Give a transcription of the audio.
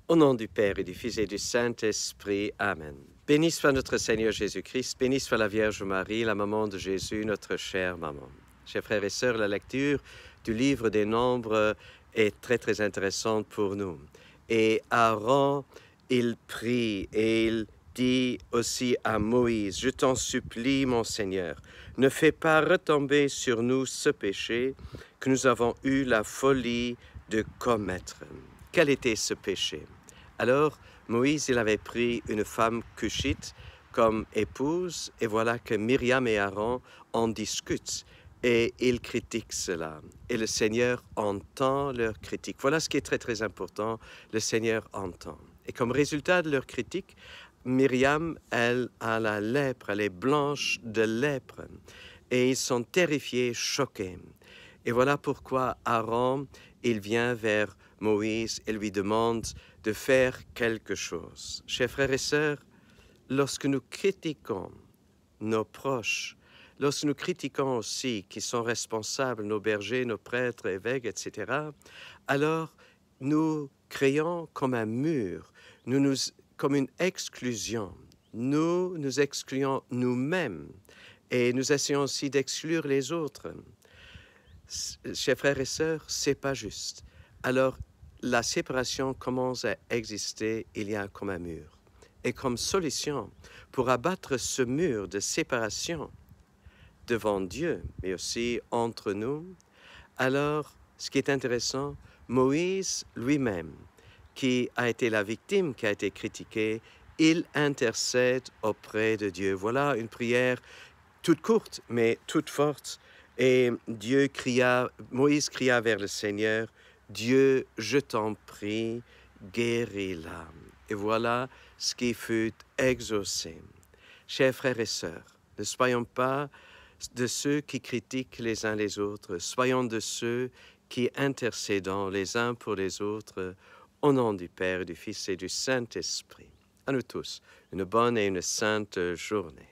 Au nom du Père et du Fils et du Saint-Esprit. Amen. Béni soit notre Seigneur Jésus-Christ, béni soit la Vierge Marie, la maman de Jésus, notre chère maman. Chers frères et sœurs, la lecture du livre des Nombres est très intéressante pour nous. Et Aaron, il prie et il dit aussi à Moïse, « Je t'en supplie, mon Seigneur, ne fais pas retomber sur nous ce péché que nous avons eu la folie de commettre. » Quel était ce péché? Alors, Moïse, il avait pris une femme cushite comme épouse, et voilà que Myriam et Aaron en discutent, et ils critiquent cela. Et le Seigneur entend leur critique. Voilà ce qui est très important, le Seigneur entend. Et comme résultat de leur critique, Myriam, elle a la lèpre, elle est blanche de lèpre, et ils sont terrifiés, choqués. Et voilà pourquoi Aaron, il vient vers Moïse et lui demande de faire quelque chose. Chers frères et sœurs, lorsque nous critiquons nos proches, lorsque nous critiquons aussi qui sont responsables, nos bergers, nos prêtres, évêques, etc., alors nous créons comme un mur, comme une exclusion. Nous excluons nous-mêmes et nous essayons aussi d'exclure les autres. Chers frères et sœurs, c'est pas juste. Alors, la séparation commence à exister, il y a comme un mur. Et comme solution pour abattre ce mur de séparation devant Dieu, mais aussi entre nous, alors, ce qui est intéressant, Moïse lui-même, qui a été la victime, qui a été critiqué, il intercède auprès de Dieu. Voilà une prière toute courte, mais toute forte. Et Moïse cria vers le Seigneur, « Dieu, je t'en prie, guéris-la. » Et voilà ce qui fut exaucé. Chers frères et sœurs, ne soyons pas de ceux qui critiquent les uns les autres, soyons de ceux qui intercédons les uns pour les autres, au nom du Père, du Fils et du Saint-Esprit. À nous tous, une bonne et une sainte journée.